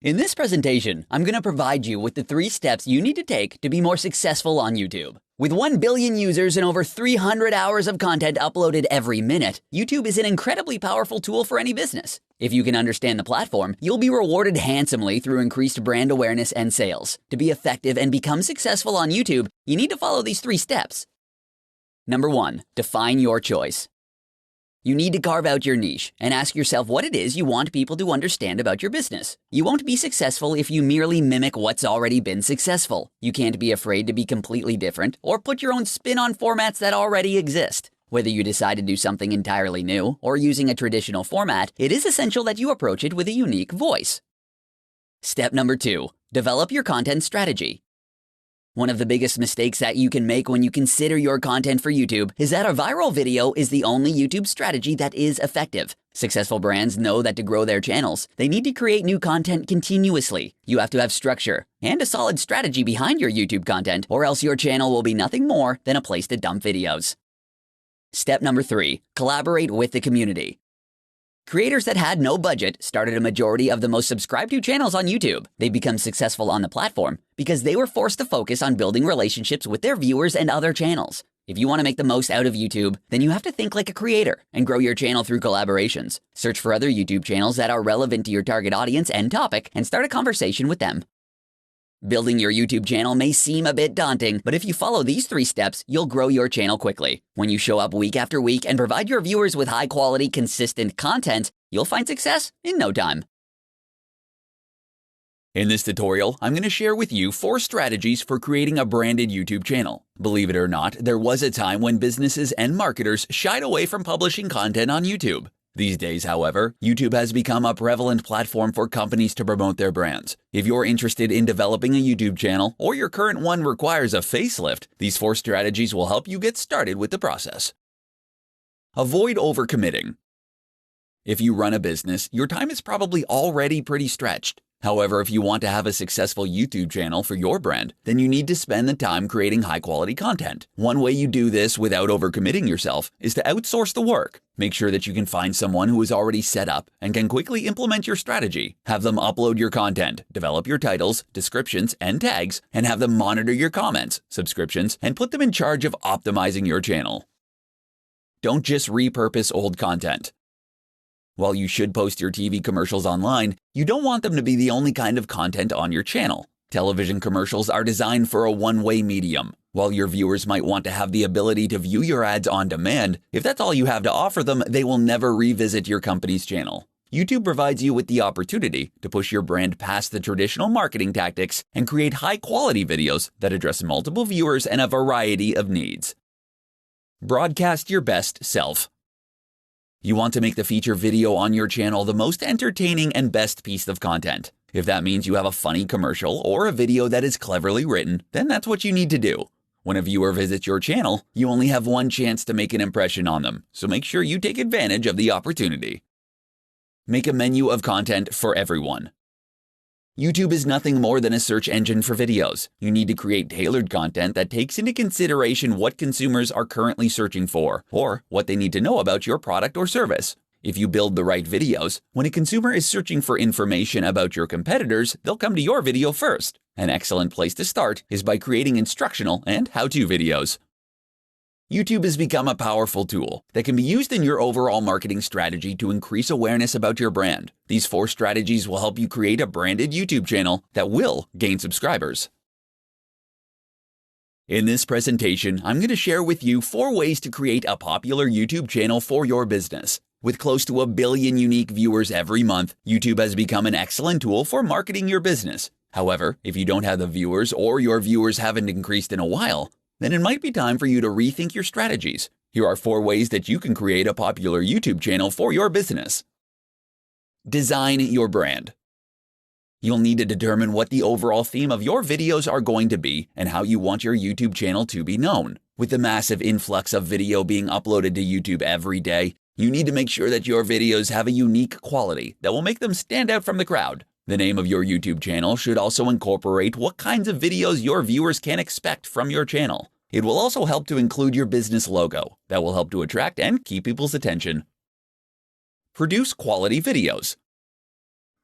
In this presentation, I'm going to provide you with the 3 steps you need to take to be more successful on YouTube. With 1 billion users and over 300 hours of content uploaded every minute, YouTube is an incredibly powerful tool for any business. If you can understand the platform, you'll be rewarded handsomely through increased brand awareness and sales. To be effective and become successful on YouTube, you need to follow these 3 steps. Number 1, define your choice. You need to carve out your niche and ask yourself what it is you want people to understand about your business. You won't be successful if you merely mimic what's already been successful. You can't be afraid to be completely different or put your own spin on formats that already exist. Whether you decide to do something entirely new or using a traditional format, it is essential that you approach it with a unique voice. Step number 2, develop your content strategy. One of the biggest mistakes that you can make when you consider your content for YouTube is that a viral video is the only YouTube strategy that is effective. Successful brands know that to grow their channels, they need to create new content continuously. You have to have structure and a solid strategy behind your YouTube content, or else your channel will be nothing more than a place to dump videos. Step number 3, collaborate with the community. Creators that had no budget started a majority of the most subscribed to channels on YouTube. They become successful on the platform because they were forced to focus on building relationships with their viewers and other channels. If you want to make the most out of YouTube, then you have to think like a creator and grow your channel through collaborations. Search for other YouTube channels that are relevant to your target audience and topic and start a conversation with them. Building your YouTube channel may seem a bit daunting, but if you follow these 3 steps, you'll grow your channel quickly. When you show up week after week and provide your viewers with high-quality, consistent content, you'll find success in no time. In this tutorial, I'm going to share with you 4 strategies for creating a branded YouTube channel. Believe it or not, there was a time when businesses and marketers shied away from publishing content on YouTube. These days, however, YouTube has become a prevalent platform for companies to promote their brands. If you're interested in developing a YouTube channel, or your current one requires a facelift, these 4 strategies will help you get started with the process. Avoid overcommitting. If you run a business, your time is probably already pretty stretched. However, if you want to have a successful YouTube channel for your brand, then you need to spend the time creating high-quality content. One way you do this without overcommitting yourself is to outsource the work. Make sure that you can find someone who is already set up and can quickly implement your strategy. Have them upload your content, develop your titles, descriptions, and tags, and have them monitor your comments, subscriptions, and put them in charge of optimizing your channel. Don't just repurpose old content. While you should post your TV commercials online, you don't want them to be the only kind of content on your channel. Television commercials are designed for a one-way medium. While your viewers might want to have the ability to view your ads on demand, if that's all you have to offer them, they will never revisit your company's channel. YouTube provides you with the opportunity to push your brand past the traditional marketing tactics and create high-quality videos that address multiple viewers and a variety of needs. Broadcast your best self. You want to make the feature video on your channel the most entertaining and best piece of content. If that means you have a funny commercial or a video that is cleverly written, then that's what you need to do. When a viewer visits your channel, you only have one chance to make an impression on them, so make sure you take advantage of the opportunity. Make a menu of content for everyone. YouTube is nothing more than a search engine for videos. You need to create tailored content that takes into consideration what consumers are currently searching for, or what they need to know about your product or service. If you build the right videos, when a consumer is searching for information about your competitors, they'll come to your video first. An excellent place to start is by creating instructional and how-to videos. YouTube has become a powerful tool that can be used in your overall marketing strategy to increase awareness about your brand. These 4 strategies will help you create a branded YouTube channel that will gain subscribers. In this presentation, I'm going to share with you 4 ways to create a popular YouTube channel for your business. With close to 1 billion unique viewers every month, YouTube has become an excellent tool for marketing your business. However, if you don't have the viewers or your viewers haven't increased in a while, then it might be time for you to rethink your strategies. Here are 4 ways that you can create a popular YouTube channel for your business. Design your brand. You'll need to determine what the overall theme of your videos are going to be and how you want your YouTube channel to be known. With the massive influx of video being uploaded to YouTube every day, you need to make sure that your videos have a unique quality that will make them stand out from the crowd. The name of your YouTube channel should also incorporate what kinds of videos your viewers can expect from your channel. It will also help to include your business logo. That will help to attract and keep people's attention. Produce quality videos.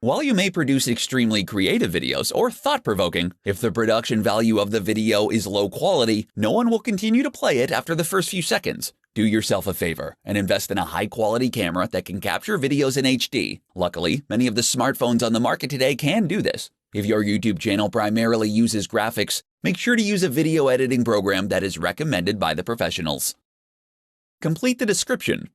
While you may produce extremely creative videos or thought-provoking, if the production value of the video is low quality, no one will continue to play it after the first few seconds. Do yourself a favor and invest in a high-quality camera that can capture videos in HD. Luckily, many of the smartphones on the market today can do this. If your YouTube channel primarily uses graphics, make sure to use a video editing program that is recommended by the professionals. Complete the description.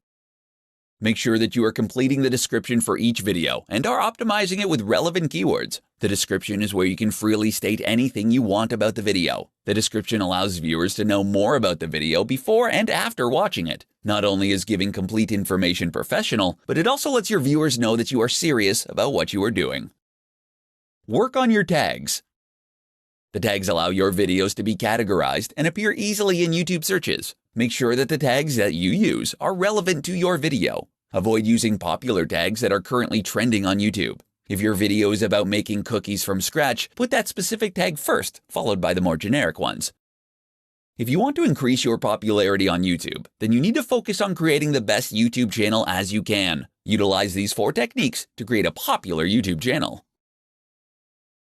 Make sure that you are completing the description for each video and are optimizing it with relevant keywords. The description is where you can freely state anything you want about the video. The description allows viewers to know more about the video before and after watching it. Not only is giving complete information professional, but it also lets your viewers know that you are serious about what you are doing. Work on your tags. The tags allow your videos to be categorized and appear easily in YouTube searches. Make sure that the tags that you use are relevant to your video. Avoid using popular tags that are currently trending on YouTube. If your video is about making cookies from scratch, put that specific tag first, followed by the more generic ones. If you want to increase your popularity on YouTube, then you need to focus on creating the best YouTube channel as you can. Utilize these 4 techniques to create a popular YouTube channel.